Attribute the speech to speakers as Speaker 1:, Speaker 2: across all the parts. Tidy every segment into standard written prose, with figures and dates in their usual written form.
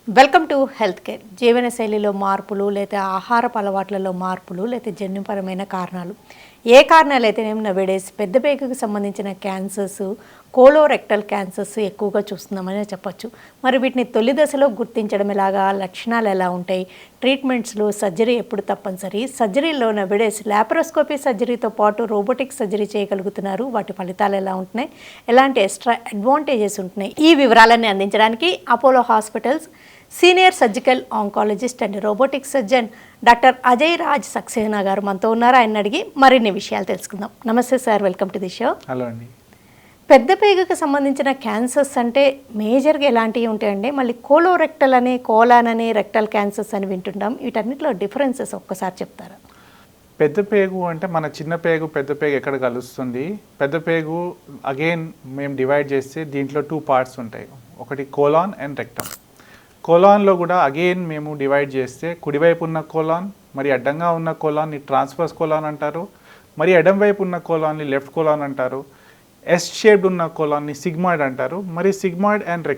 Speaker 1: Welcome to health care. జీవనశైలిలో మార్పులు లేదా ఆహారపు అలవాట్లలో మార్పులు లేదా జన్యుపరమైన కారణాలు ఏ కారణాలు అయితేనేమి నవేడేస్ పెద్ద పేగుకు సంబంధించిన క్యాన్సర్స్, కోలోరెక్టల్ క్యాన్సర్స్ ఎక్కువగా చూస్తున్నామని చెప్పొచ్చు. మరి వీటిని తొలి దశలో గుర్తించడం ఎలాగా, లక్షణాలు ఎలా ఉంటాయి, ట్రీట్మెంట్స్లో సర్జరీ ఎప్పుడు తప్పనిసరి, సర్జరీలో నవేడేస్ ల్యాపరోస్కోపీ సర్జరీతో పాటు రోబోటిక్ సర్జరీ చేయగలుగుతున్నారు, వాటి ఫలితాలు ఎలా ఉంటున్నాయి, ఎలాంటి ఎక్స్ట్రా అడ్వాంటేజెస్ ఉంటున్నాయి, ఈ వివరాలన్నీ అందించడానికి Apollo hospitals senior surgical oncologist and robotic surgeon doctor Ajay Raj Saxena గారు మనతో ఉన్నారు. ఆయన అడిగి మరిన్ని విషయాలు తెలుసుకుందాం. నమస్తే sir, welcome to the show.
Speaker 2: Hello అండి.
Speaker 1: పెద్ద పేగుకు సంబంధించిన క్యాన్సర్స్ అంటే మేజర్గా ఎలాంటివి ఉంటాయండి? మళ్ళీ కోలోరెక్టల్ అని, కోలాన్ అని, రెక్టల్ క్యాన్సర్స్ అని వింటుంటాం. వీటన్నిటిలో డిఫరెన్సెస్ ఒక్కసారి చెప్తారా?
Speaker 2: పెద్ద పేగు అంటే మన చిన్న పేగు పెద్ద పేగు ఎక్కడ కలుస్తుంది? పెద్ద పేగు అగైన్ మేము డివైడ్ చేస్తే దీంట్లో 2 పార్ట్స్ ఉంటాయి. ఒకటి కోలాన్ అండ్ రెక్టమ్. కోలాన్లో కూడా అగైన్ మేము డివైడ్ చేస్తే కుడివైపు ఉన్న కోలాన్, మరి అడ్డంగా ఉన్న కోలాన్ని ట్రాన్స్వర్స్ కోలాన్ అంటారు, మరి ఎడం వైపు ఉన్న కోలాన్ని లెఫ్ట్ కోలాన్ అంటారు, ఎస్ షేప్డ్ ఉన్న కోలాన్ని సిగ్మాయిడ్ అంటారు, మరి సిగ్మాయిడ్ అండ్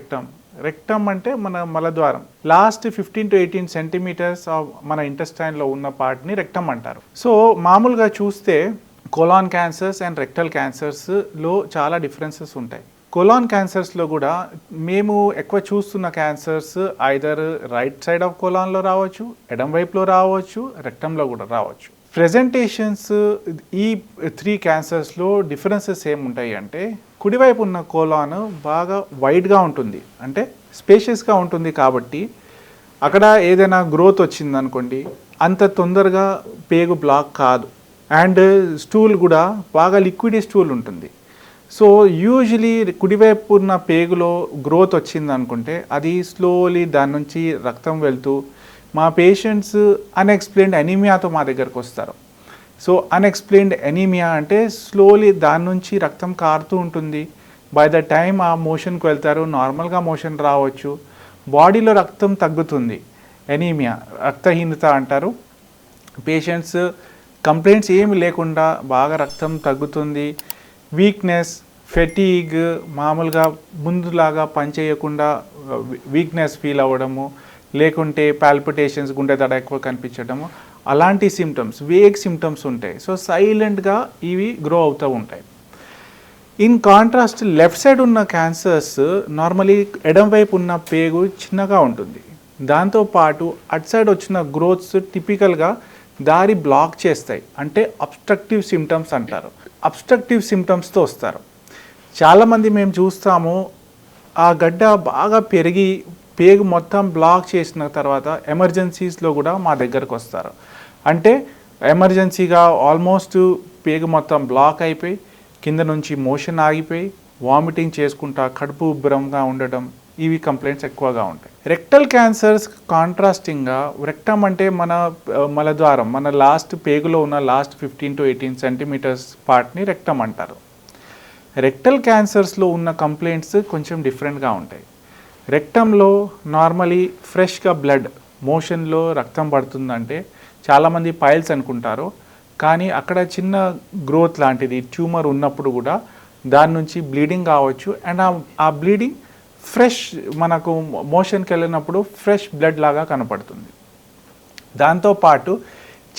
Speaker 2: రెక్టమ్ అంటే మన మలద్వారం లాస్ట్ 15 to 18 సెంటీమీటర్స్ మన ఇంటెస్టైన్లో ఉన్న పార్ట్ని రెక్టమ్ అంటారు. సో మామూలుగా చూస్తే కోలాన్ క్యాన్సర్స్ అండ్ రెక్టల్ క్యాన్సర్స్లో చాలా డిఫరెన్సెస్ ఉంటాయి. కోలాన్ క్యాన్సర్స్లో కూడా మేము ఎక్కువ చూస్తున్న cancers either right side of కోలాన్లో రావచ్చు, ఎడం వైపులో రావచ్చు, రెక్టంలో కూడా రావచ్చు. ప్రెజెంటేషన్స్ ఈ 3 క్యాన్సర్స్లో డిఫరెన్సెస్ ఏముంటాయి అంటే, కుడివైపు ఉన్న కోలాన్ బాగా వైడ్గా ఉంటుంది, అంటే స్పేషియస్గా ఉంటుంది. కాబట్టి అక్కడ ఏదైనా గ్రోత్ వచ్చిందనుకోండి, అంత తొందరగా పేగు బ్లాక్ కాదు. అండ్ స్టూల్ కూడా బాగా లిక్విడ్ స్టూల్ ఉంటుంది. సో యూజువలీ కుడివైపు ఉన్న పేగులో గ్రోత్ వచ్చింది అనుకుంటే అది స్లోలీ దాని నుంచి రక్తం వెళ్తూ మా పేషెంట్స్ అన్ఎక్స్ప్లెయిన్డ్ ఎనీమియాతో మా దగ్గరకు వస్తారు. సో అన్ఎక్స్ప్లెయిన్డ్ ఎనీమియా అంటే స్లోలీ దాని నుంచి రక్తం కారుతూ ఉంటుంది. బై ద టైం ఆ మోషన్కి వెళ్తారు, నార్మల్గా మోషన్ రావచ్చు, బాడీలో రక్తం తగ్గుతుంది, ఎనీమియా రక్తహీనత అంటారు. పేషెంట్స్ కంప్లైంట్స్ ఏమి లేకుండా బాగా రక్తం తగ్గుతుంది, వీక్నెస్, ఫెటీగ్, మామూలుగా ముందులాగా పనిచేయకుండా వీక్నెస్ ఫీల్ అవ్వడము, లేకుంటే పాల్పిటేషన్స్, గుండె దడ ఎక్కువ కనిపించడము, అలాంటి సిమ్టమ్స్, వేగ్ సిమ్టమ్స్ ఉంటాయి. సో సైలెంట్గా ఇవి గ్రో అవుతూ ఉంటాయి. ఇన్ కాంట్రాస్ట్ లెఫ్ట్ సైడ్ ఉన్న క్యాన్సర్స్ నార్మలీ ఎడం వైపు ఉన్న పేగు చిన్నగా ఉంటుంది. దాంతోపాటు అటు సైడ్ వచ్చిన గ్రోత్స్ టిపికల్గా దారి బ్లాక్ చేస్తాయి, అంటే అబ్స్ట్రక్టివ్ సిమ్టమ్స్ అంటారు. అబ్స్ట్రక్టివ్ సిమ్టమ్స్తో వస్తారు. చాలామంది మేము చూస్తాము, ఆ గడ్డ బాగా పెరిగి పేగు మొత్తం బ్లాక్ చేసిన తర్వాత ఎమర్జెన్సీస్లో కూడా మా దగ్గరకు వస్తారు. అంటే ఎమర్జెన్సీగా ఆల్మోస్ట్ పేగు మొత్తం బ్లాక్ అయిపోయి కింద నుంచి మోషన్ ఆగిపోయి వామిటింగ్ చేసుకుంటా కడుపు ఉబ్బరంగా ఉండడం, ఇవి కంప్లైంట్స్ ఎక్కువగా ఉంటాయి. రెక్టల్ క్యాన్సర్స్ కాంట్రాస్టింగ్గా, రెక్టమ్ అంటే మన మలద్వారం, మన లాస్ట్ పేగులో ఉన్న లాస్ట్ 15 to 18 సెంటీమీటర్స్ పార్ట్ని రెక్టమ్ అంటారు. రెక్టల్ క్యాన్సర్స్లో ఉన్న కంప్లైంట్స్ కొంచెం డిఫరెంట్గా ఉంటాయి. రెక్టంలో నార్మలీ ఫ్రెష్గా బ్లడ్ మోషన్లో రక్తం పడుతుందంటే చాలామంది పైల్స్ అనుకుంటారు, కానీ అక్కడ చిన్న గ్రోత్ లాంటిది ట్యూమర్ ఉన్నప్పుడు కూడా దాని నుంచి బ్లీడింగ్ కావచ్చు. అండ్ ఆ బ్లీడింగ్ ఫ్రెష్ మనకు మోషన్కి వెళ్ళినప్పుడు ఫ్రెష్ బ్లడ్ లాగా కనపడుతుంది. దాంతోపాటు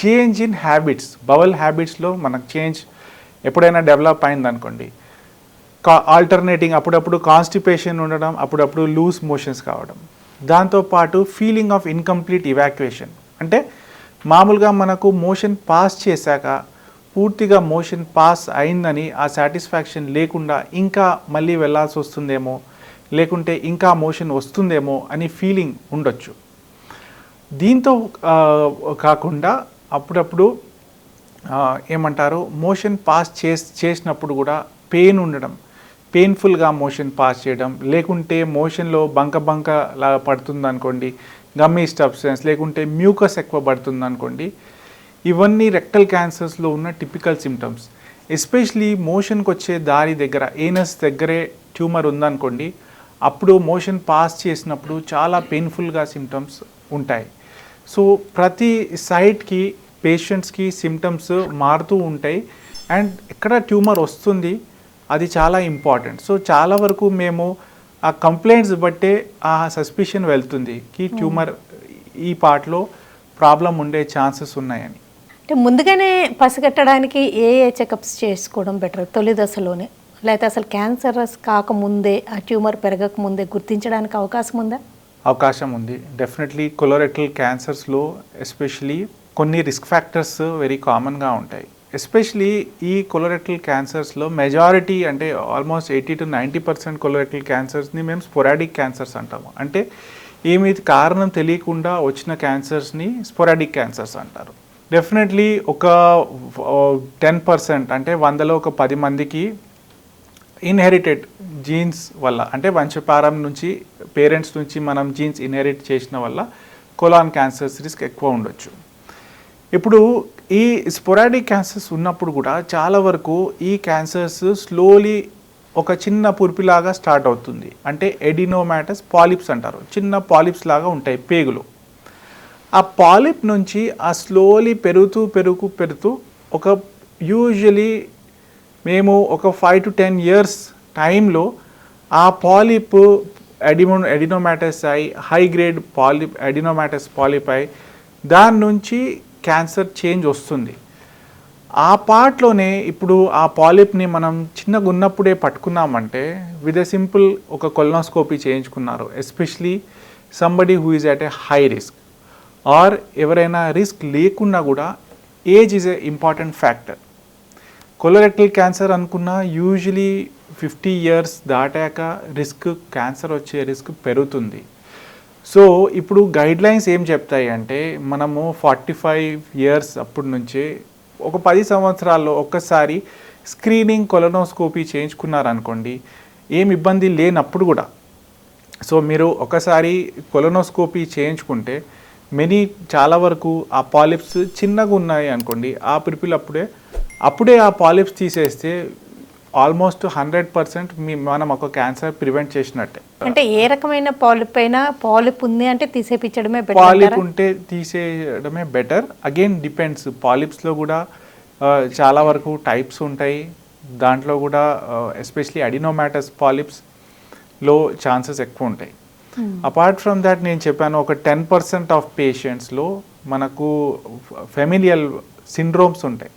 Speaker 2: చేంజ్ ఇన్ హ్యాబిట్స్, బవల్ హ్యాబిట్స్లో మనకు చేంజ్ ఎప్పుడైనా డెవలప్ అయిందనుకోండి, ఆల్టర్నేటింగ్ అప్పుడప్పుడు కాన్స్టిపేషన్ ఉండడం, అప్పుడప్పుడు లూజ్ మోషన్స్ కావడం. దాంతోపాటు ఫీలింగ్ ఆఫ్ ఇన్కంప్లీట్ ఇవాక్యుయేషన్, అంటే మామూలుగా మనకు మోషన్ పాస్ చేశాక పూర్తిగా మోషన్ పాస్ అయిందని ఆ సాటిస్ఫాక్షన్ లేకుండా ఇంకా మళ్ళీ వెళ్ళాల్సి వస్తుందేమో, లేకుంటే ఇంకా మోషన్ వస్తుందేమో అని ఫీలింగ్ ఉండొచ్చు. దీంతో కాకుండా అప్పుడప్పుడు ఏమంటారు, మోషన్ పాస్ చేసినప్పుడు కూడా పెయిన్ ఉండడం, పెయిన్ఫుల్గా మోషన్ పాస్ చేయడం, లేకుంటే మోషన్లో బంక లాగా పడుతుంది అనుకోండి, గమ్మీ సబ్స్టెన్స్, లేకుంటే మ్యూకస్ ఎక్కువ పడుతుంది అనుకోండి. ఇవన్నీ రెక్టల్ క్యాన్సర్స్లో ఉన్న టిపికల్ సిమ్టమ్స్. ఎస్పెషలీ మోషన్కి వచ్చే దారి దగ్గర, ఏనస్ దగ్గరే ట్యూమర్ ఉందనుకోండి, అప్పుడు మోషన్ పాస్ చేసినప్పుడు చాలా పెయిన్ఫుల్గా సిమ్టమ్స్ ఉంటాయి. సో ప్రతి సైడ్కి పేషెంట్స్కి సిమ్టమ్స్ మారుతూ ఉంటాయి. అండ్ ఎక్కడ ట్యూమర్ వస్తుంది అది చాలా ఇంపార్టెంట్. సో చాలా వరకు మేము ఆ కంప్లైంట్స్ బట్టే ఆ సస్పిషన్ వెళ్తుంది కి ట్యూమర్ ఈ పార్ట్లో ప్రాబ్లం ఉండే ఛాన్సెస్ ఉన్నాయని.
Speaker 1: అంటే ముందుగానే పసిగట్టడానికి ఏ చెకప్స్ చేసుకోవడం బెటర్ తొలి దశలోనే, లేకపోతే అసలు క్యాన్సర్ కాకముందే ఆ ట్యూమర్ పెరగకముందే గుర్తించడానికి అవకాశం ఉందా?
Speaker 2: అవకాశం ఉంది డెఫినెట్లీ. కొలోరెక్టల్ క్యాన్సర్స్లో ఎస్పెషలీ కొన్ని రిస్క్ ఫ్యాక్టర్స్ వెరీ కామన్గా ఉంటాయి. ఎస్పెషలీ ఈ కొలోరెక్టల్ క్యాన్సర్స్లో మెజారిటీ అంటే ఆల్మోస్ట్ 80 to 90% కొలోరెక్టల్ క్యాన్సర్స్ని మేము స్పోరాడిక్ క్యాన్సర్స్ అంటాము. అంటే ఏమి కారణం తెలియకుండా వచ్చిన క్యాన్సర్స్ని స్పోరాడిక్ క్యాన్సర్స్ అంటారు. డెఫినెట్లీ ఒక 10% అంటే 100లో ఒక 10 మందికి ఇన్హెరిటెడ్ జీన్స్ వల్ల, అంటే వంశపారం నుంచి పేరెంట్స్ నుంచి మనం జీన్స్ ఇన్హెరిట్ చేసిన వల్ల కొలాన్ క్యాన్సర్స్ రిస్క్ ఎక్కువ ఉండొచ్చు. ఇప్పుడు ఈ స్పోరాడిక్ క్యాన్సర్స్ ఉన్నప్పుడు కూడా చాలా వరకు ఈ క్యాన్సర్స్ స్లోలీ ఒక చిన్న పుర్పిలాగా స్టార్ట్ అవుతుంది. అంటే ఎడినోమాటస్ పాలిప్స్ అంటారు, చిన్న పాలిప్స్ లాగా ఉంటాయి పేగులు. ఆ పాలిప్ నుంచి ఆ స్లోలీ పెరుగుతూ ఒక యూజువలీ మేము ఒక 5 to 10 years టైంలో ఆ పాలిప్ ఎడినోమాటస్ అయి హై గ్రేడ్ ఎడినోమాటస్ పాలిప్ అయి దాని నుంచి క్యాన్సర్ చేంజ్ వస్తుంది. ఆ పార్ట్లోనే ఇప్పుడు ఆ పాలిప్ని మనం చిన్నగా ఉన్నప్పుడే పట్టుకున్నామంటే విత్ ఎ సింపుల్ ఒక కొలనోస్కోపీ చేయించుకున్నారు, especially somebody who is at a high risk or ఎవరైనా రిస్క్ లేకున్నా కూడా age is a important factor. Colorectal cancer అనుకున్న యూజువలీ 50 years దాటాక క్యాన్సర్ వచ్చే రిస్క్ పెరుగుతుంది. సో ఇప్పుడు గైడ్ లైన్స్ ఏం చెప్తాయి అంటే మనము 45 years అప్పటి నుంచే ఒక 10 సంవత్సరాల్లో ఒక్కసారి స్క్రీనింగ్ కొలనోస్కోపీ చేయించుకున్నారనుకోండి, ఏం ఇబ్బంది లేనప్పుడు కూడా. సో మీరు ఒకసారి కొలనోస్కోపీ చేయించుకుంటే చాలా వరకు ఆ పాలిప్స్ చిన్నగా ఉన్నాయి అనుకోండి, ఆ పిరిపిల్ అప్పుడే ఆ పాలిప్స్ తీసేస్తే ఆల్మోస్ట్ 100% మనం ఒక క్యాన్సర్ ప్రివెంట్ చేసినట్టే.
Speaker 1: అంటే ఏ రకమైన పాలిప్ అయినా పాలిప్ ఉంది అంటే తీసేపించడమే బెటర్.
Speaker 2: పాలిప్ ఉంటే తీసేయడమే బెటర్. అగైన్ డిపెండ్స్, పాలిప్స్లో కూడా చాలా వరకు టైప్స్ ఉంటాయి. దాంట్లో కూడా ఎస్పెషలీ అడినోమాటస్ పాలిప్స్లో ఛాన్సెస్ ఎక్కువ ఉంటాయి. అపార్ట్ ఫ్రమ్ దాట్ నేను చెప్పాను ఒక 10% ఆఫ్ పేషెంట్స్లో మనకు ఫెమిలియల్ సిండ్రోమ్స్ ఉంటాయి.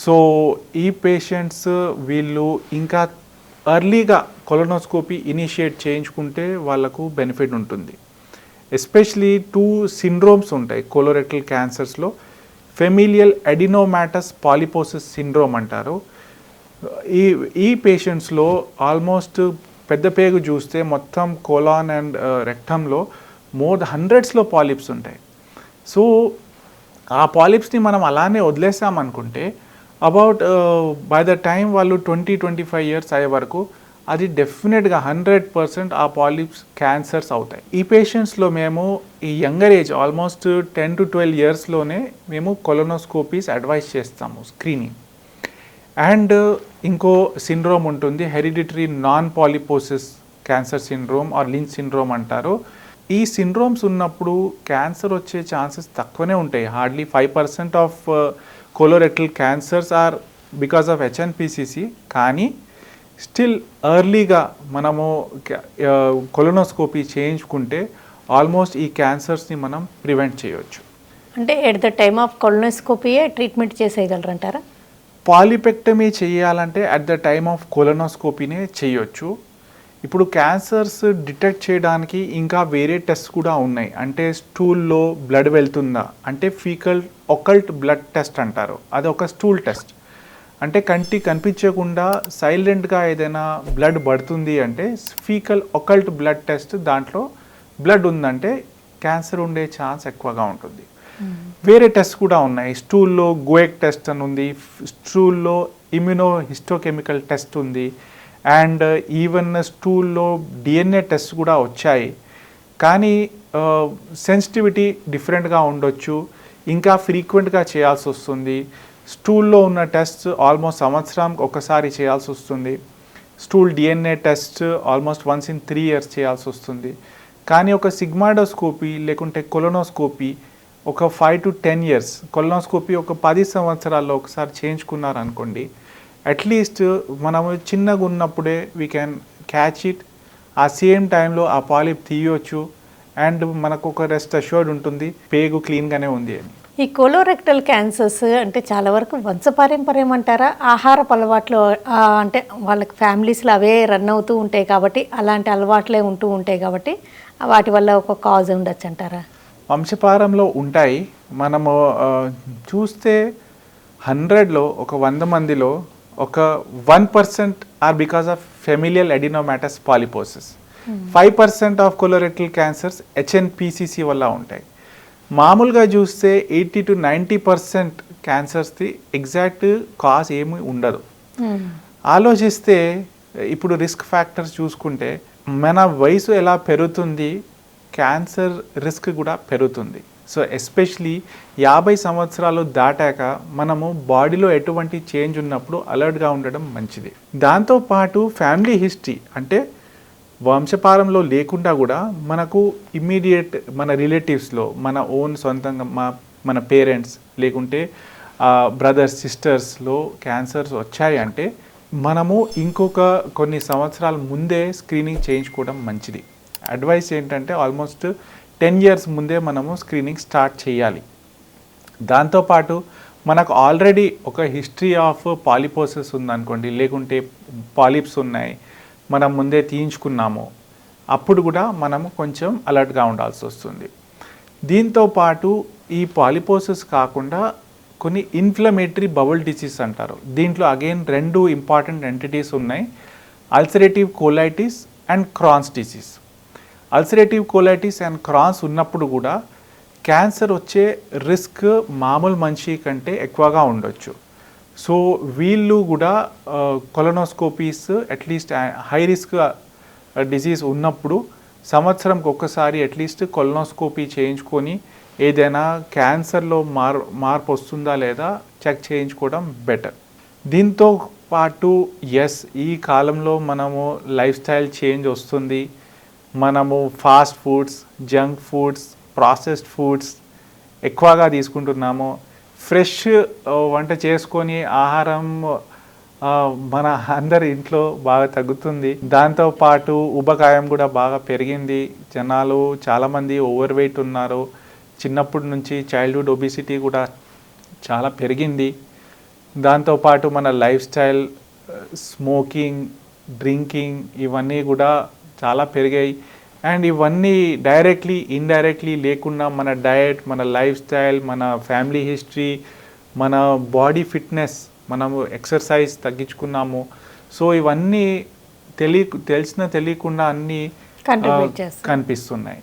Speaker 2: సో ఈ పేషెంట్స్ వీళ్ళు ఇంకా ఎర్లీగా కొలనోస్కోపీ ఇనిషియేట్ చేయించుకుంటే వాళ్ళకు బెనిఫిట్ ఉంటుంది. ఎస్పెషలీ 2 సిండ్రోమ్స్ ఉంటాయి కొలోరెక్టల్ క్యాన్సర్స్లో. ఫెమిలియల్ ఎడినోమాటస్ పాలిపోసిస్ సిండ్రోమ్ అంటారు. ఈ పేషెంట్స్లో ఆల్మోస్ట్ పెద్ద పేగు చూస్తే మొత్తం కోలాన్ అండ్ రెక్టంలో hundreds పాలిప్స్ ఉంటాయి. సో ఆ పాలిప్స్ని మనం అలానే వదిలేసామనుకుంటే అబౌట్ బై ద టైం వాళ్ళు 20-25 years అయ్యే వరకు అది డెఫినెట్గా 100% ఆ పాలిప్స్ క్యాన్సర్స్ అవుతాయి. ఈ పేషెంట్స్లో మేము ఈ యంగర్ ఏజ్ ఆల్మోస్ట్ 10 to 12 yearsలోనే మేము కొలనోస్కోపీస్ అడ్వైస్ చేస్తాము, స్క్రీనింగ్. అండ్ ఇంకో సిండ్రోమ్ ఉంటుంది, hereditary non polyposis cancer syndrome or Lynch syndrome అంటారు. ఈ సిండ్రోమ్స్ ఉన్నప్పుడు క్యాన్సర్ వచ్చే ఛాన్సెస్ తక్కువనే ఉంటాయి. Hardly 5% of colorectal cancers are because of HNPCC. కానీ స్టిల్ ఎర్లీగా మనము కొలనోస్కోపీ చేయించుకుంటే ఆల్మోస్ట్ ఈ క్యాన్సర్స్ని మనం ప్రివెంట్ చేయవచ్చు.
Speaker 1: అంటే ఎట్ ద టైమ్ ఆఫ్ కొలనోస్కోపీయే ట్రీట్మెంట్ చేసేయగలరంటారా?
Speaker 2: పాలిపెక్టమీ చేయాలంటే అట్ ద టైమ్ ఆఫ్ కొలనోస్కోపీనే చేయొచ్చు. ఇప్పుడు క్యాన్సర్స్ డిటెక్ట్ చేయడానికి ఇంకా వేరే టెస్ట్ కూడా ఉన్నాయి. అంటే స్టూల్లో బ్లడ్ వెళ్తుందా అంటే ఫీకల్ ఒకల్ట్ బ్లడ్ టెస్ట్ అంటారు. అది ఒక స్టూల్ టెస్ట్. అంటే కంటికి కనిపించకుండా సైలెంట్గా ఏదైనా బ్లడ్ పడుతుంది అంటే ఫీకల్ ఒకల్ట్ బ్లడ్ టెస్ట్, దాంట్లో బ్లడ్ ఉందంటే క్యాన్సర్ ఉండే ఛాన్స్ ఎక్కువగా ఉంటుంది. వేరే టెస్ట్ కూడా ఉన్నాయి. స్టూల్లో గోయక్ టెస్ట్ అని ఉంది, స్టూల్లో ఇమ్యూనోహిస్టోకెమికల్ టెస్ట్ ఉంది, అండ్ ఈవెన్ స్టూల్లో DNA టెస్ట్ కూడా వచ్చాయి. కానీ సెన్సిటివిటీ డిఫరెంట్గా ఉండొచ్చు, ఇంకా ఫ్రీక్వెంట్గా చేయాల్సి వస్తుంది. స్టూల్లో ఉన్న టెస్ట్ ఆల్మోస్ట్ సంవత్సరానికి ఒకసారి చేయాల్సి వస్తుంది. Stool DNA test almost once in 3 years చేయాల్సి వస్తుంది. కానీ ఒక సిగ్మాడోస్కోపీ లేకుంటే కొలనోస్కోపీ ఒక 5 to 10 years, కొలనోస్కోపీ ఒక 10 సంవత్సరాల్లో ఒకసారి చేయించుకున్నారనుకోండి, అట్లీస్ట్ మనము చిన్నగా ఉన్నప్పుడే వీ క్యాన్ క్యాచ్ ఇట్. ఆ సేమ్ టైంలో ఆ పాలిప్ తీయొచ్చు అండ్ మనకు ఒక రెస్ట్ అష్యూర్డ్ ఉంటుంది పేగు క్లీన్గానే ఉంది అని.
Speaker 1: ఈ కోలోరెక్టల్ క్యాన్సర్స్ అంటే చాలా వరకు వంశపారంపర్యం అంటారా? ఆహారపు అలవాట్లు అంటే వాళ్ళకి ఫ్యామిలీస్లో అవే రన్ అవుతూ ఉంటాయి కాబట్టి, అలాంటి అలవాట్లే ఉంటూ ఉంటాయి కాబట్టి వాటి వల్ల ఒక కాజ్ ఉండొచ్చు అంటారా?
Speaker 2: వంశపారంలో ఉంటాయి. మనము చూస్తే 100లో ఒక 100 మందిలో ఒక 1% are because of familial adenomatous polyposis. 5% of colorectal cancers HNPCC వల్ల ఉంటాయి. మామూలుగా చూస్తే 80 to 90% క్యాన్సర్స్ది ఎగ్జాక్ట్ కాజ్ ఏమీ ఉండదు. ఆలోచిస్తే ఇప్పుడు రిస్క్ ఫ్యాక్టర్స్ చూసుకుంటే మన వయసు ఎలా పెరుగుతుంది, క్యాన్సర్ రిస్క్ కూడా పెరుగుతుంది. సో ఎస్పెషలీ 50 సంవత్సరాలు దాటాక మనము బాడీలో ఎటువంటి చేంజ్ ఉన్నప్పుడు అలర్ట్గా ఉండడం మంచిది. దాంతోపాటు ఫ్యామిలీ హిస్టరీ అంటే వంశపారంలో లేకుండా కూడా మనకు ఇమ్మీడియట్ మన రిలేటివ్స్లో మన ఓన్ సొంతంగా మన పేరెంట్స్ లేకుంటే బ్రదర్స్ సిస్టర్స్లో క్యాన్సర్స్ వచ్చాయి అంటే మనము ఇంకొక కొన్ని సంవత్సరాల ముందే స్క్రీనింగ్ చేయించుకోవడం మంచిది. అడ్వైస్ ఏంటంటే ఆల్మోస్ట్ 10 years ముందే మనము స్క్రీనింగ్ స్టార్ట్ చేయాలి. దాంతోపాటు మనకు ఆల్రెడీ ఒక హిస్టరీ ఆఫ్ పాలిపోసిస్ ఉందనుకోండి, లేకుంటే పాలిప్స్ ఉన్నాయి, మనం ముందే తీయించుకున్నాము, అప్పుడు కూడా మనము కొంచెం అలర్ట్గా ఉండాల్సి వస్తుంది. దీంతోపాటు ఈ పాలిపోసిస్ కాకుండా కొన్ని ఇన్ఫ్లమేటరీ బౌల్ డిసీజ్ అంటారు. దీంట్లో అగైన్ 2 ఇంపార్టెంట్ ఎంటిటీస్ ఉన్నాయి, ulcerative colitis and Crohn's disease. Ulcerative colitis and Crohn's ఉన్నప్పుడు కూడా క్యాన్సర్ వచ్చే రిస్క్ మామూలు మనిషి కంటే ఎక్కువగా ఉండొచ్చు. సో వీళ్ళు కూడా కొలనోస్కోపీస్ అట్లీస్ట్ హై రిస్క్ డిసీజ్ ఉన్నప్పుడు సంవత్సరంకి ఒక్కసారి అట్లీస్ట్ కొలనోస్కోపీ చేయించుకొని ఏదైనా క్యాన్సర్లో మార్పు వస్తుందా లేదా చెక్ చేయించుకోవడం బెటర్. దీంతో పాటు ఈ కాలంలో మనము లైఫ్ స్టైల్ చేంజ్ వస్తుంది. మనము fast foods, junk foods, processed foods ఎక్కువగా తీసుకుంటున్నాము. ఫ్రెష్ వంట చేసుకొని ఆహారం మన అందరి ఇంట్లో బాగా తగ్గుతుంది. దాంతోపాటు ఊబకాయం కూడా బాగా పెరిగింది. జనాలు చాలామంది ఓవర్ వెయిట్ ఉన్నారు. చిన్నప్పటి నుంచి చైల్డ్హుడ్ ఒబిసిటీ కూడా చాలా పెరిగింది. దాంతోపాటు మన లైఫ్ స్టైల్, స్మోకింగ్, డ్రింకింగ్ ఇవన్నీ కూడా చాలా పెరిగాయి. అండ్ ఇవన్నీ డైరెక్ట్లీ ఇండైరెక్ట్లీ లేకుండా మన డయట్, మన లైఫ్ స్టైల్, మన ఫ్యామిలీ హిస్టరీ, మన బాడీ ఫిట్నెస్, మనము ఎక్సర్సైజ్ తగ్గించుకున్నాము. సో ఇవన్నీ తెలియకుండా అన్నీ కనిపిస్తున్నాయి.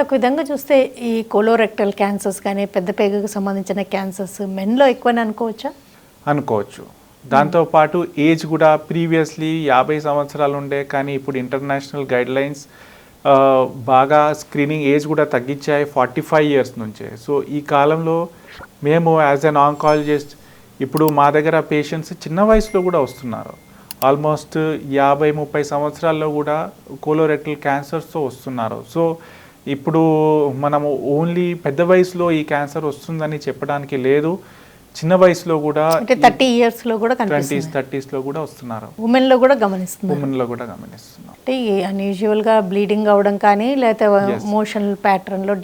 Speaker 1: ఒక విధంగా చూస్తే ఈ కోలోరెక్టల్ క్యాన్సర్స్ కానీ పెద్ద పేగుకు సంబంధించిన క్యాన్సర్స్ మెన్లో ఎక్కువని అనుకోవచ్చా?
Speaker 2: అనుకోవచ్చు. దాంతోపాటు ఏజ్ కూడా ప్రీవియస్లీ 50 సంవత్సరాలు ఉండే, కానీ ఇప్పుడు ఇంటర్నేషనల్ గైడ్లైన్స్ బాగా స్క్రీనింగ్ ఏజ్ కూడా తగ్గించాయి 45 years నుంచే. సో ఈ కాలంలో మేము యాజ్ అన్ ఆంకాలజిస్ట్ ఇప్పుడు మా దగ్గర పేషెంట్స్ చిన్న వయసులో కూడా వస్తున్నారు. ఆల్మోస్ట్ 50-30 సంవత్సరాల్లో కూడా కోలోరెక్టల్ క్యాన్సర్స్తో వస్తున్నారు. సో ఇప్పుడు మనము ఓన్లీ పెద్ద వయసులో ఈ క్యాన్సర్ వస్తుందని చెప్పడానికి లేదు. చిన్న వయసులో కూడా
Speaker 1: 30 yearsలో కూడా
Speaker 2: 20s 30sలో కూడా వస్తున్నారు.
Speaker 1: ఉమెన్లో కూడా గమనిస్తున్నాం. అంటే అన్యూజువల్గా బ్లీడింగ్ అవ్వడం కానీ లేకపోతే మోషన్ ప్యాటర్న్లో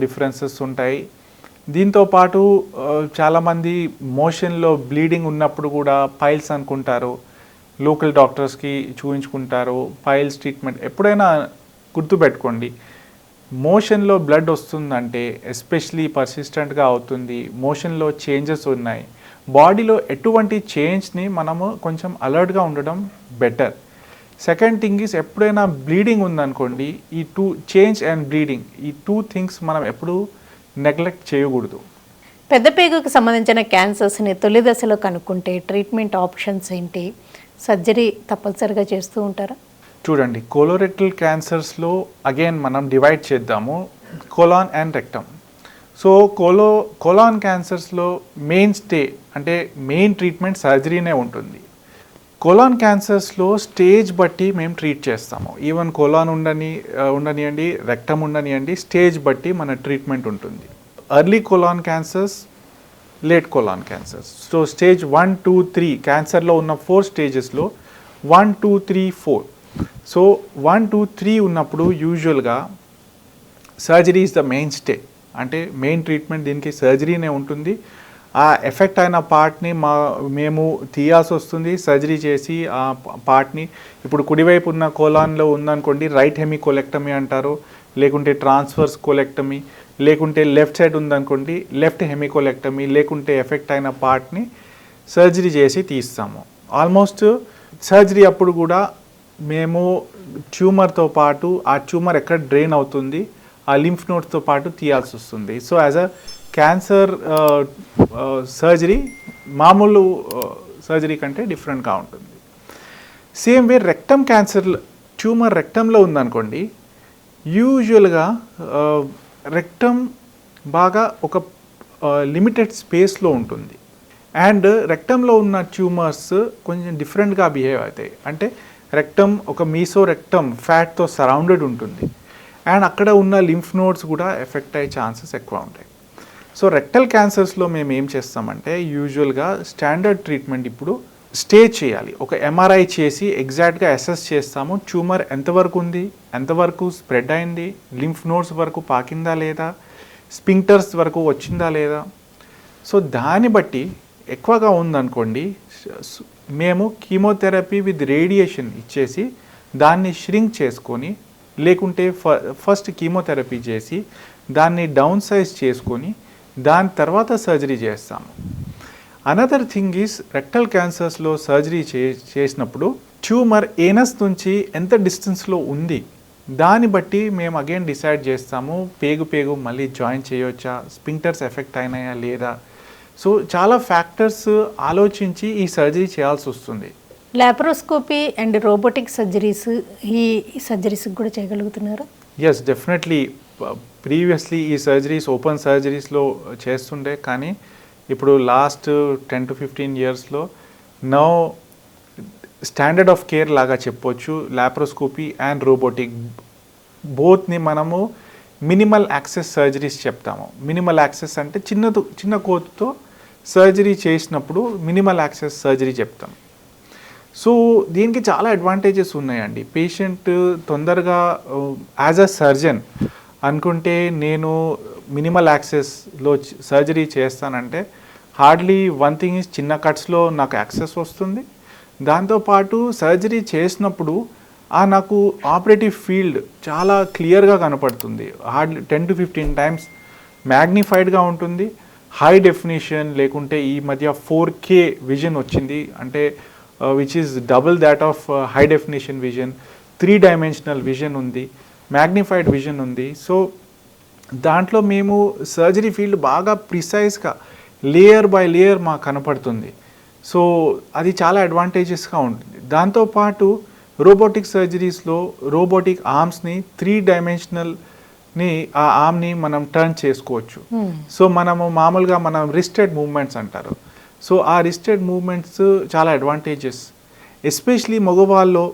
Speaker 1: డిఫరెన్సెస్ ఉంటాయి. దీంతో పాటు చాలామంది మోషన్లో బ్లీడింగ్ ఉన్నప్పుడు కూడా పైల్స్ అనుకుంటారు, లోకల్ డాక్టర్స్కి చూపించుకుంటారు. పైల్స్ ట్రీట్మెంట్ ఎప్పుడైనా గుర్తుపెట్టుకోండి, మోషన్లో బ్లడ్ వస్తుందంటే ఎస్పెషలీ పర్సిస్టెంట్గా అవుతుంది, మోషన్లో చేంజెస్ ఉన్నాయి, బాడీలో ఎటువంటి చేంజ్ని మనము కొంచెం అలర్ట్గా ఉండడం బెటర్. సెకండ్ థింగ్ ఈజ్ ఎప్పుడైనా బ్లీడింగ్ ఉందనుకోండి, ఈ చేంజ్ అండ్ బ్లీడింగ్ ఈ 2 things మనం ఎప్పుడు నెగ్లెక్ట్ చేయకూడదు. పెద్ద పేగుకు సంబంధించిన క్యాన్సర్స్ని తొలి దశలో కనుక్కుంటే ట్రీట్మెంట్ ఆప్షన్స్ ఏంటి? సర్జరీ తప్పనిసరిగా చేస్తూ ఉంటారా?
Speaker 2: చూడండి, కోలోరెక్టల్ క్యాన్సర్స్లో అగైన్ మనం డివైడ్ చేద్దాము colon and rectum. So colon క్యాన్సర్స్లో మెయిన్ ట్రీట్మెంట్ సర్జరీనే ఉంటుంది. కోలాన్ క్యాన్సర్స్లో స్టేజ్ బట్టి మేము ట్రీట్ చేస్తాము. ఈవెన్ కోలాన్ ఉండనియండి, రెక్టమ్ ఉండనియండి, స్టేజ్ బట్టి మన ట్రీట్మెంట్ ఉంటుంది. Early colon cancers, late colon cancers. So stage 1, 2, 3 క్యాన్సర్లో ఉన్న 4 స్టేజెస్లో 1, 2, 3, 4 సో 1, 2, 3 ఉన్నప్పుడు యూజువల్గా surgery is the main stay, అంటే మెయిన్ ట్రీట్మెంట్ దీనికి సర్జరీనే ఉంటుంది. ఆ ఎఫెక్ట్ అయిన పార్ట్ని మేము తీయాల్సి వస్తుంది సర్జరీ చేసి. ఆ పార్ట్ని ఇప్పుడు కుడివైపు ఉన్న కోలాన్లో ఉందనుకోండి, రైట్ హెమికోలెక్టమీ అంటారు, లేకుంటే ట్రాన్స్ఫర్స్ కోలెక్టమీ, లేకుంటే లెఫ్ట్ సైడ్ ఉందనుకోండి లెఫ్ట్ హెమికోలెక్టమీ, లేకుంటే ఎఫెక్ట్ అయిన పార్ట్ని సర్జరీ చేసి తీస్తాము. ఆల్మోస్ట్ సర్జరీ అప్పుడు కూడా మేము ట్యూమర్తో పాటు ఆ ట్యూమర్ ఎక్కడ డ్రైన్ అవుతుంది ఆ లింఫ్ నోడ్స్తో పాటు తీయాల్సి వస్తుంది. So as a cancer surgery మామూలు సర్జరీ కంటే డిఫరెంట్గా ఉంటుంది. Same way rectum cancer tumour రెక్టంలో ఉందనుకోండి, యూజువల్గా రెక్టమ్ బాగా ఒక లిమిటెడ్ స్పేస్లో ఉంటుంది. అండ్ రెక్టంలో ఉన్న ట్యూమర్స్ కొంచెం డిఫరెంట్గా బిహేవ్ అవుతాయి. అంటే రెక్టమ్ ఒక మీసో రెక్టమ్ ఫ్యాట్తో సరౌండెడ్ ఉంటుంది అండ్ అక్కడ ఉన్న లింఫ్ నోడ్స్ కూడా ఎఫెక్ట్ అయ్యే ఛాన్సెస్ ఎక్కువ ఉంటాయి. సో రెక్టల్ క్యాన్సర్స్లో మేము ఏం చేస్తామంటే యూజువల్గా స్టాండర్డ్ ట్రీట్మెంట్ ఇప్పుడు స్టే చేయాలి. ఒక ఎంఆర్ఐ చేసి ఎగ్జాక్ట్గా అసెస్ చేస్తాము ట్యూమర్ ఎంతవరకు ఉంది, ఎంతవరకు స్ప్రెడ్ అయింది, లింఫ్ నోడ్స్ వరకు పాకిందా లేదా, స్పింక్టర్స్ వరకు వచ్చిందా లేదా. సో దాన్ని బట్టి ఎక్కువగా ఉందనుకోండి మేము కీమోథెరపీ విత్ రేడియేషన్ ఇచ్చేసి దాన్ని ష్రింక్ చేసుకొని, లేకుంటే ఫస్ట్ కీమోథెరపీ చేసి దాన్ని డౌన్ సైజ్ చేసుకొని దాని తర్వాత సర్జరీ చేస్తాము. అనదర్ థింగ్ ఈజ్ రెక్టల్ క్యాన్సర్స్లో సర్జరీ చేసినప్పుడు ట్యూమర్ ఏనస్ నుంచి ఎంత డిస్టెన్స్లో ఉంది దాన్ని బట్టి మేము అగైన్ డిసైడ్ చేస్తాము పేగు మళ్ళీ జాయిన్ చేయవచ్చా, స్పింక్టర్స్ ఎఫెక్ట్ అయినాయా లేదా. సో చాలా ఫ్యాక్టర్స్ ఆలోచించి ఈ సర్జరీ చేయాల్సి వస్తుంది.
Speaker 1: లాప్రోస్కోపీ అండ్ రోబోటిక్ సర్జరీస్ ఈ సర్జరీస్కి కూడా చేయగలుగుతున్నారు?
Speaker 2: Yes, definitely. ప్రీవియస్లీ ఈ సర్జరీస్ ఓపెన్ సర్జరీస్లో చేస్తుండే, కానీ ఇప్పుడు లాస్ట్ 10 to 15 ఇయర్స్లో నౌ స్టాండర్డ్ ఆఫ్ కేర్ లాగా చెప్పొచ్చు. లాప్రోస్కోపీ అండ్ రోబోటిక్ బోత్ని మనము మినిమల్ యాక్సెస్ సర్జరీస్ చెప్తాము. మినిమల్ యాక్సెస్ అంటే చిన్న కోతుతో సర్జరీ చేసినప్పుడు మినిమల్ యాక్సెస్ సర్జరీ చెప్తాం. సో దీనికి చాలా అడ్వాంటేజెస్ ఉన్నాయండి. పేషెంట్ తొందరగా యాజ్ అ సర్జన్ అనుకుంటే నేను మినిమల్ యాక్సెస్లో సర్జరీ చేస్తానంటే హార్డ్లీ వన్ థింగ్ ఈజ్ చిన్న కట్స్లో నాకు యాక్సెస్ వస్తుంది. దాంతోపాటు సర్జరీ చేసినప్పుడు నాకు ఆపరేటివ్ ఫీల్డ్ చాలా క్లియర్గా కనపడుతుంది. హార్డ్లీ 10 to 15 times మ్యాగ్నిఫైడ్గా ఉంటుంది. హై డెఫినేషన్ లేకుంటే ఈ మధ్య 4K విజన్ వచ్చింది, అంటే which is double that of high definition vision. 3-dimensional vision ఉంది, మ్యాగ్నిఫైడ్ విజన్ ఉంది. సో దాంట్లో మేము సర్జరీ ఫీల్డ్ బాగా ప్రిసైజ్గా లేయర్ బై లేయర్ మాకు కనపడుతుంది. సో అది చాలా అడ్వాంటేజెస్గా ఉంటుంది. దాంతోపాటు రోబోటిక్ సర్జరీస్లో రోబోటిక్ ఆర్మ్స్ని 3-dimensionalని ఆ ఆర్మ్ని మనం టర్న్ చేసుకోవచ్చు. సో మనము మామూలుగా మనం రిస్టెడ్ మూవ్మెంట్స్ అంటారు. సో ఆ రిస్టెడ్ మూవ్మెంట్స్ చాలా అడ్వాంటేజెస్. ఎస్పెషలీ మగవాళ్ళలో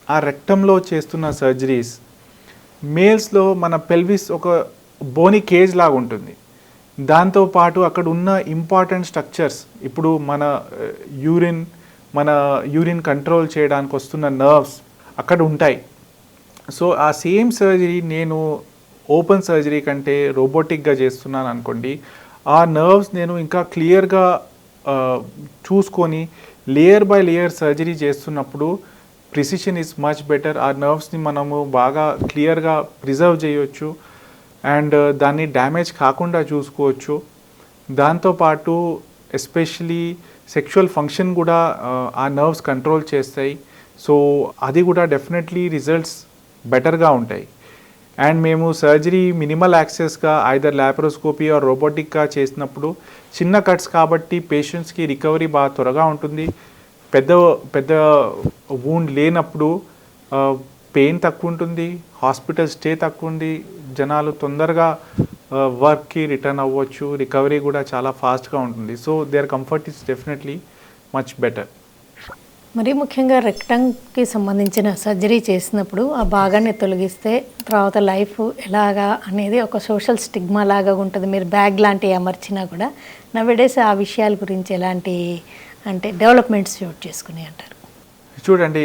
Speaker 2: ఆ రెక్టంలో చేస్తున్న సర్జరీస్ మేల్స్లో మన పెల్విస్ ఒక బోనీ కేజ్ లాగా ఉంటుంది. దాంతోపాటు అక్కడ ఉన్న ఇంపార్టెంట్ స్ట్రక్చర్స్ ఇప్పుడు మన యూరిన్ కంట్రోల్ చేయడానికి వస్తున్న నర్వ్స్ అక్కడ ఉంటాయి. సో ఆ సేమ్ సర్జరీ నేను ఓపెన్ సర్జరీ కంటే రోబోటిక్గా చేస్తున్నాను అనుకోండి, ఆ నర్వ్స్ నేను ఇంకా క్లియర్గా చూసుకొని లేయర్ బై లేయర్ సర్జరీ చేస్తున్నప్పుడు ప్రిసిషన్ ఈజ్ మచ్ బెటర్. ఆ నర్వ్స్ని మనము బాగా క్లియర్గా ప్రిజర్వ్ చేయొచ్చు అండ్ దాన్ని డ్యామేజ్ కాకుండా చూసుకోవచ్చు. దాంతోపాటు ఎస్పెషలీ సెక్షువల్ ఫంక్షన్ కూడా ఆ నర్వ్స్ కంట్రోల్ చేస్తాయి. సో అది కూడా డెఫినెట్లీ రిజల్ట్స్ బెటర్గా ఉంటాయి. అండ్ మేము సర్జరీ మినిమల్ యాక్సెస్గా ఐదర్ లాప్రోస్కోపీ ఆర్ రోబోటిక్గా చేసినప్పుడు చిన్న కట్స్ కాబట్టి పేషెంట్స్కి రికవరీ బాగా త్వరగా ఉంటుంది. పెద్ద వూండ్ లేనప్పుడు పెయిన్ తక్కువ ఉంటుంది, హాస్పిటల్ స్టే తక్కువ ఉంది, జనాలు తొందరగా వర్క్కి రిటర్న్ అవ్వచ్చు, రికవరీ కూడా చాలా ఫాస్ట్గా ఉంటుంది. So their comfort is definitely much better.
Speaker 1: మరీ ముఖ్యంగా రెక్టంకి సంబంధించిన సర్జరీ చేసినప్పుడు ఆ భాగాన్ని తొలగిస్తే తర్వాత లైఫ్ ఎలాగా అనేది ఒక సోషల్ స్టిగ్మా లాగా ఉంటుంది. మీరు బ్యాగ్ లాంటివి అమర్చినా కూడా నవ్వేడేసి ఆ విషయాల గురించి ఎలాంటి అంటే డెవలప్మెంట్స్ చోటు చేసుకుని అంటారు?
Speaker 2: చూడండి,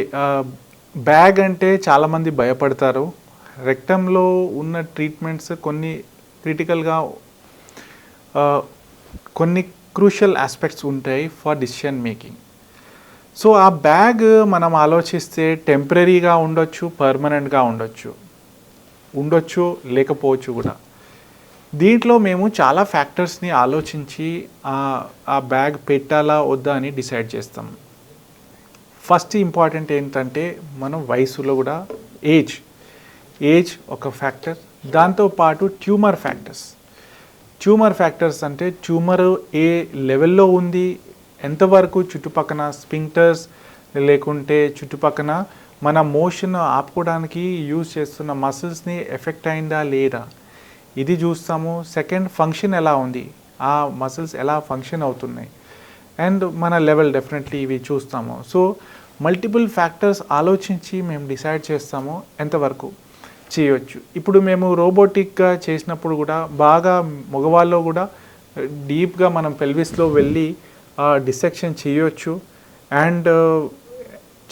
Speaker 2: బ్యాగ్ అంటే చాలామంది భయపడతారు. రెక్టంలో ఉన్న ట్రీట్మెంట్స్ కొన్ని క్రిటికల్గా కొన్ని క్రూషియల్ ఆస్పెక్ట్స్ ఉంటాయి ఫర్ డిసిషన్ మేకింగ్. సో ఆ బ్యాగ్ మనం ఆలోచిస్తే టెంపరీగా ఉండొచ్చు, పర్మనెంట్గా ఉండొచ్చు లేకపోవచ్చు కూడా. దీంట్లో మేము చాలా ఫ్యాక్టర్స్ని ఆలోచించి ఆ బ్యాగ్ పెట్టాలా వద్దా అని డిసైడ్ చేస్తాం. ఫస్ట్ ఇంపార్టెంట్ ఏంటంటే మనం వయసులో కూడా ఏజ్ ఒక ఫ్యాక్టర్. దాంతోపాటు ట్యూమర్ ఫ్యాక్టర్స్ అంటే ట్యూమర్ ఏ లెవెల్లో ఉంది, ఎంతవరకు చుట్టుపక్కన స్పింక్టర్స్ లేకుంటే చుట్టుపక్కన మన మోషన్ ఆపుకోవడానికి యూజ్ చేస్తున్న మసిల్స్ని ఎఫెక్ట్ అయిందా లేదా ఇది చూస్తాము. సెకండ్, ఫంక్షన్ ఎలా ఉంది, ఆ మసిల్స్ ఎలా ఫంక్షన్ అవుతున్నాయి, అండ్ మన లెవెల్ డెఫినెట్లీ ఇవి చూస్తాము. సో మల్టిపుల్ ఫ్యాక్టర్స్ ఆలోచించి మేము డిసైడ్ చేస్తాము ఎంతవరకు చేయొచ్చు. ఇప్పుడు మేము రోబోటిక్గా చేసినప్పుడు కూడా బాగా మగవాళ్ళు కూడా డీప్గా మనం పెల్విస్లో వెళ్ళి డిసెక్షన్ చేయొచ్చు. అండ్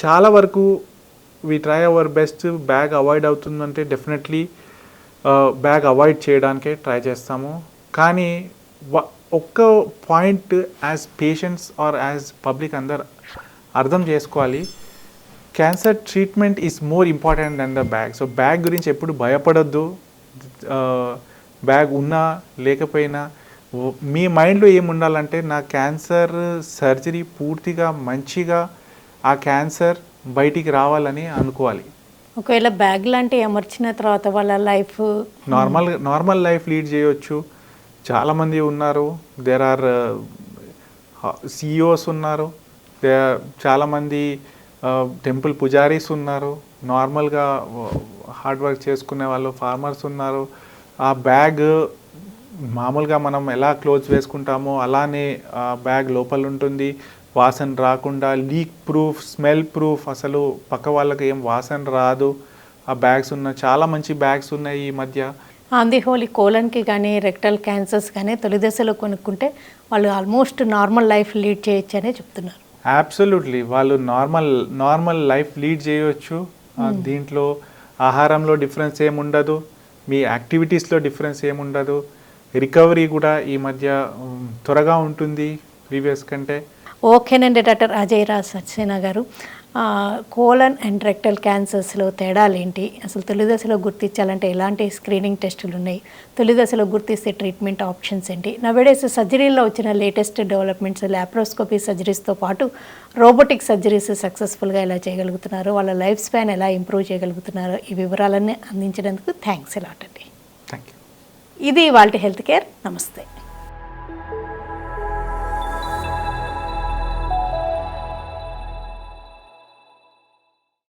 Speaker 2: చాలా వరకు we try our best. Bag avoid అవుతుందంటే డెఫినెట్లీ బ్యాగ్ అవాయిడ్ చేయడానికే ట్రై చేస్తాము. కానీ ఒక్క point as patients or as public అందరు అర్థం చేసుకోవాలి, cancer treatment is more important than the bag. So bag గురించి ఎప్పుడు భయపడొద్దు. బ్యాగ్ ఉన్నా లేకపోయినా మీ మైండ్లో ఏముండాలంటే నా క్యాన్సర్ సర్జరీ పూర్తిగా మంచిగా ఆ క్యాన్సర్ బయటికి రావాలని అనుకోవాలి.
Speaker 1: ఒకవేళ బ్యాగ్ లాంటివి అమర్చిన తర్వాత వాళ్ళ లైఫ్
Speaker 2: నార్మల్ లైఫ్ లీడ్ చేయొచ్చు. చాలామంది ఉన్నారు. దేర్ ఆర్ సిఇఓస్ ఉన్నారు, చాలామంది టెంపుల్ పుజారీస్ ఉన్నారు, నార్మల్గా హార్డ్ వర్క్ చేసుకునే వాళ్ళు ఫార్మర్స్ ఉన్నారు. ఆ బ్యాగ్ మామూలుగా మనం ఎలా క్లోత్స్ వేసుకుంటామో అలానే ఆ బ్యాగ్ లోపల ఉంటుంది. వాసన రాకుండా, లీక్ ప్రూఫ్, స్మెల్ ప్రూఫ్, అసలు పక్క వాళ్ళకి ఏం వాసన రాదు. ఆ బ్యాగ్స్ చాలా మంచి బ్యాగ్స్ ఉన్నాయి ఈ మధ్య.
Speaker 1: ఆన్ ది హోల్ కోలన్కి కానీ రెక్టల్ క్యాన్సర్స్ కానీ తొలి దశలో కొనుక్కుంటే వాళ్ళు ఆల్మోస్ట్ నార్మల్ లైఫ్ లీడ్ చేయొచ్చు అనే చెప్తున్నారు.
Speaker 2: అబ్సల్యూట్లీ వాళ్ళు నార్మల్ లైఫ్ లీడ్ చేయవచ్చు. దీంట్లో ఆహారంలో డిఫరెన్స్ ఏముండదు, మీ యాక్టివిటీస్లో డిఫరెన్స్ ఏముండదు. రికవరీ కూడా ఈ మధ్య త్వరగా ఉంటుంది ప్రీవియస్ కంటే.
Speaker 1: ఓకేనండి డాక్టర్ అజయ్ రాజ్ సక్సేనా గారు, కోలన్ అండ్ రెక్టల్ క్యాన్సర్స్లో తేడాలు ఏంటి, అసలు తొలి దశలో గుర్తించాలంటే ఎలాంటి స్క్రీనింగ్ టెస్టులు ఉన్నాయి, తొలి దశలో గుర్తిస్తే ట్రీట్మెంట్ ఆప్షన్స్ ఏంటి, నవేడేస్ సర్జరీలో వచ్చిన లేటెస్ట్ డెవలప్మెంట్స్, ల్యాప్రోస్కోపీ సర్జరీస్తో పాటు రోబోటిక్ సర్జరీస్ సక్సెస్ఫుల్గా ఎలా చేయగలుగుతున్నారు, వాళ్ళ లైఫ్ స్పాన్ ఎలా ఇంప్రూవ్ చేయగలుగుతున్నారు, ఈ వివరాలన్నీ అందించినందుకు థ్యాంక్స్ ఎలాట్ అండి.
Speaker 2: Thank you.
Speaker 1: ఇది వాళ్ళ హెల్త్ కేర్. నమస్తే.